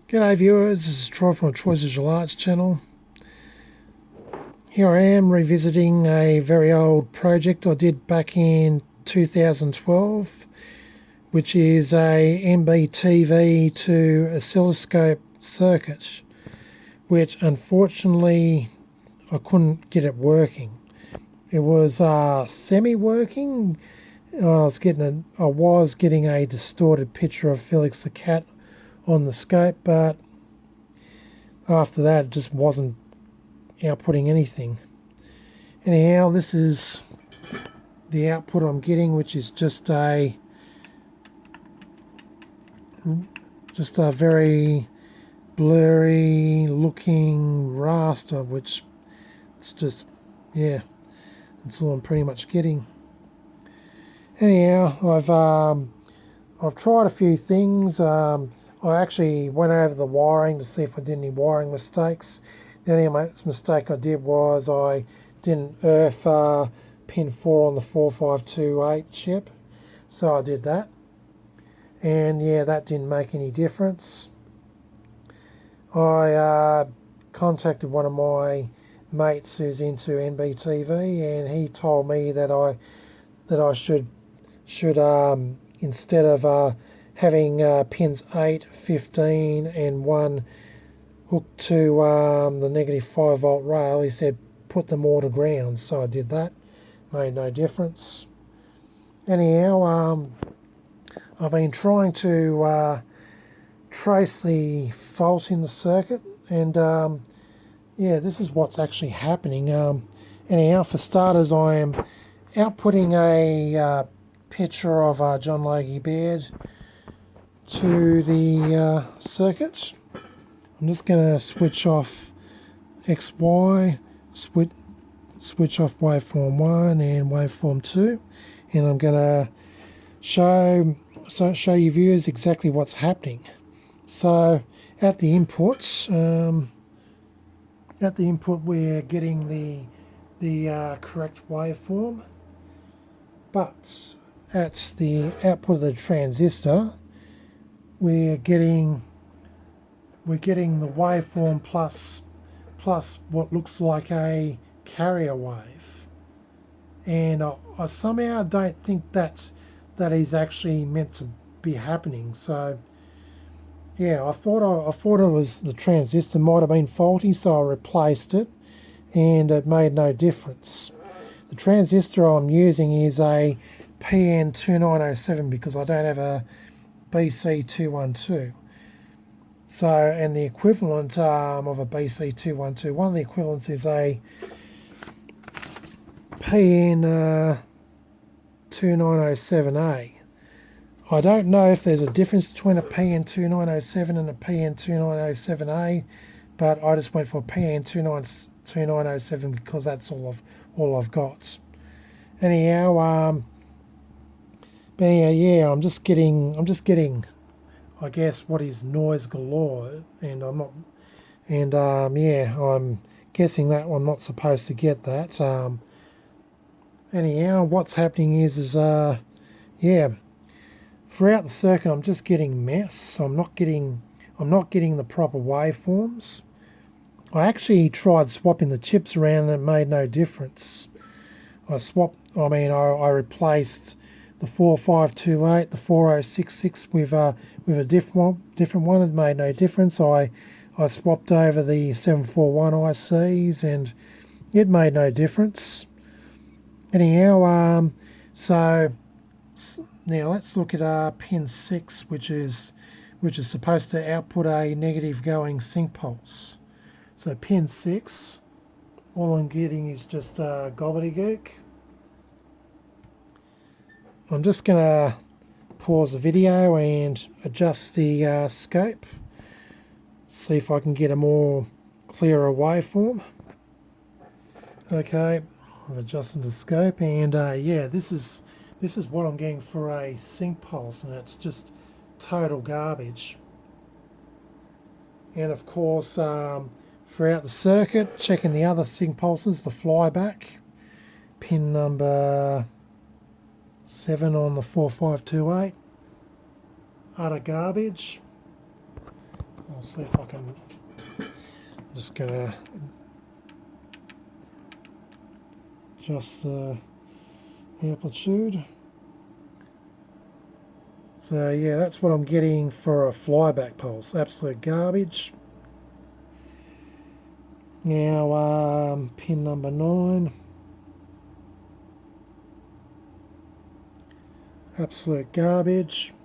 G'day viewers, this is Troy from Troy's Visual Arts channel. Here I am revisiting a very old project I did back in 2012, which is a NBTV to oscilloscope circuit, which unfortunately I couldn't get it working. It was semi-working. I was getting a distorted picture of Felix the cat on the scope, but after that it just wasn't outputting anything. Anyhow, this is the output I'm getting, which is just a very blurry looking raster, which it's just, yeah, that's all I'm pretty much getting. Anyhow, I've tried a few things. I actually went over the wiring to see if I did any wiring mistakes. The only mistake I did was I didn't earth pin 4 on the 4528 chip, so I did that, and yeah, that didn't make any difference. I contacted one of my mates who's into NBTV, and he told me that I should instead of having pins 8, 15 and 1 hooked to the negative 5 volt rail, he said put them all to ground, so I did that. Made no difference. Anyhow, I've been trying to trace the fault in the circuit, and yeah, this is what's actually happening. Anyhow, for starters, I am outputting a picture of John Logie Baird to the circuit. I'm just going to switch off XY, switch off waveform 1 and waveform 2, and I'm going to show you viewers exactly what's happening. So at the inputs, we're getting the correct waveform, but at the output of the transistor, we're getting the waveform plus what looks like a carrier wave, and I somehow don't think that is actually meant to be happening. So yeah, I thought it was the transistor might have been faulty, so I replaced it, and it made no difference. The transistor I'm using is a PN2907 because I don't have a BC212. So, and the equivalent of a BC212, one of the equivalents is a PN2907A. I don't know if there's a difference between a PN2907 and a PN2907A, but I just went for PN2907 because that's all I've got. Anyhow, yeah, I'm just getting, I guess, what is noise galore, and yeah, I'm guessing that I'm not supposed to get that. Anyhow, what's happening is yeah, throughout the circuit I'm just getting mess. So I'm not getting the proper waveforms. I actually tried swapping the chips around and it made no difference. I replaced the 4528, the 4066 with a different one. It made no difference. I swapped over the 741 ICs and it made no difference. Anyhow, so now let's look at pin 6, which is supposed to output a negative going sync pulse. So pin 6, all I'm getting is just gobbledygook. I'm just going to pause the video and adjust the scope, see if I can get a more clearer waveform. Okay, I've adjusted the scope, and yeah, this is what I'm getting for a sync pulse, and it's just total garbage. And of course, throughout the circuit, checking the other sync pulses, the flyback, pin number 7 on the 4528, utter garbage. I'll see if I can. I'm just gonna adjust the amplitude. So yeah, that's what I'm getting for a flyback pulse. Absolute garbage. Now pin number 9. Absolute garbage.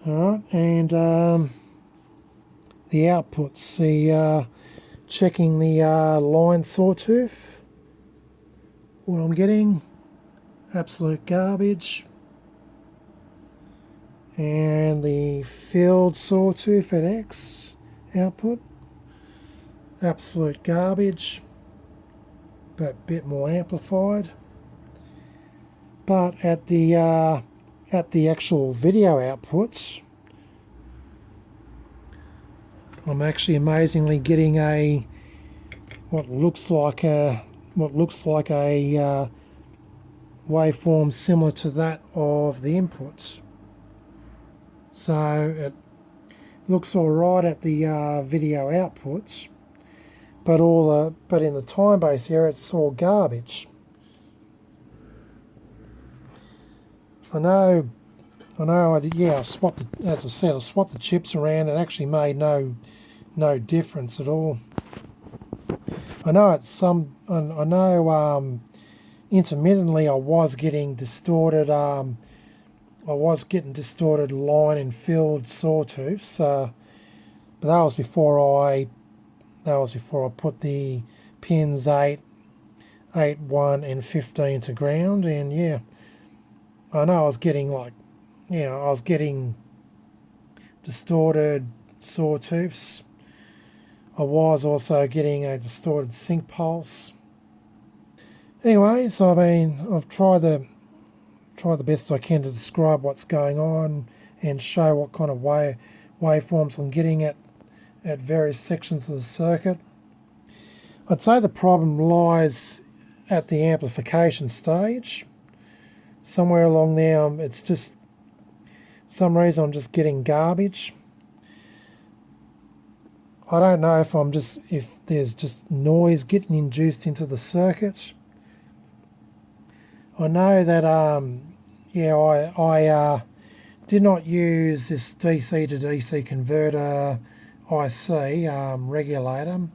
Alright, and the outputs, checking the line sawtooth. What I'm getting, absolute garbage. And the field sawtooth at X output, absolute garbage, but a bit more amplified. But at the actual video outputs, I'm actually amazingly getting a what looks like a waveform similar to that of the inputs. So it looks all right at the video outputs, but in the time base area it's all garbage. I know. Yeah, I swapped the chips around. It actually made no difference at all. I know intermittently I was getting distorted. I was getting distorted line and field sawtooths. But that was before I put the pins 8, 1, and 15 to ground. And yeah, I know I was getting distorted sawtooths. I was also getting a distorted sync pulse. Anyway, so I've tried the best I can to describe what's going on and show what kind of waveforms I'm getting at various sections of the circuit. I'd say the problem lies at the amplification stage. Somewhere along there, it's just some reason I'm just getting garbage. I don't know if there's just noise getting induced into the circuit. I know that I did not use this DC to DC converter IC regulator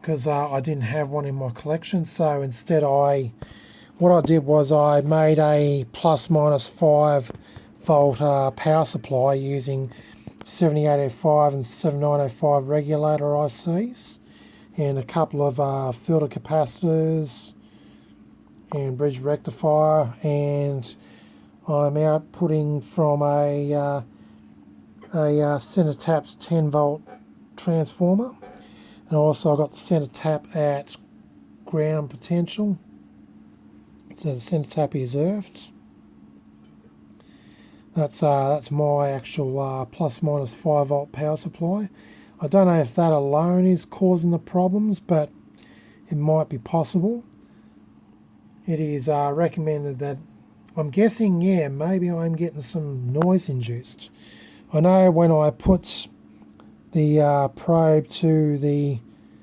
because I didn't have one in my collection. So instead, what I did was I made a ±5 volt power supply using 7805 and 7905 regulator ICs and a couple of filter capacitors and bridge rectifier, and I'm outputting from a center tap's 10 volt transformer, and also I got the center tap at ground potential, so the center tap is earthed. That's my actual ±5 volt power supply. I don't know if that alone is causing the problems, but it might be possible. It is recommended that, I'm guessing, yeah, maybe I'm getting some noise induced. I know when I put the probe to the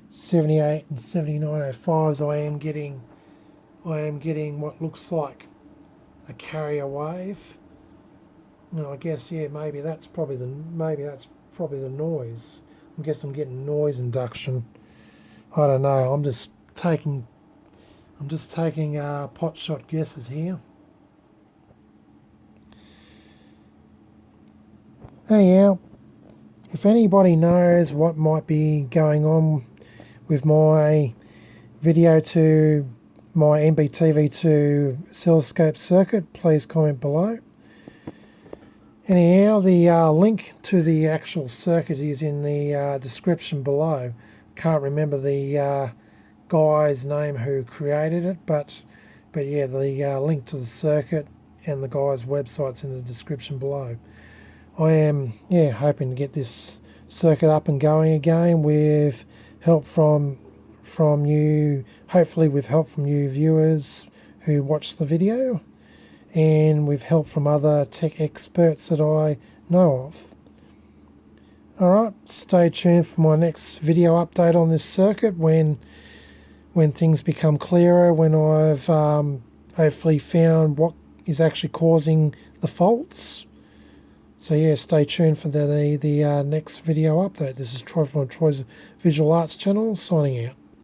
78 and 7905s, I am getting what looks like a carrier wave. And I guess, yeah, maybe that's probably the noise. I guess I'm getting noise induction. I don't know. I'm just taking pot shot guesses here. Anyhow, if anybody knows what might be going on with my video to my NBTV to oscilloscope circuit, please comment below. Anyhow, the link to the actual circuit is in the description below. Can't remember the guy's name who created it, but yeah, the link to the circuit and the guy's website's in the description below. I am hoping to get this circuit up and going again with help from you, hopefully with help from you viewers who watch the video, and with help from other tech experts that I know of. Alright, stay tuned for my next video update on this circuit when things become clearer, when I've hopefully found what is actually causing the faults. So yeah, stay tuned for the next video update. This is Troy from Troy's Visual Arts channel, signing out.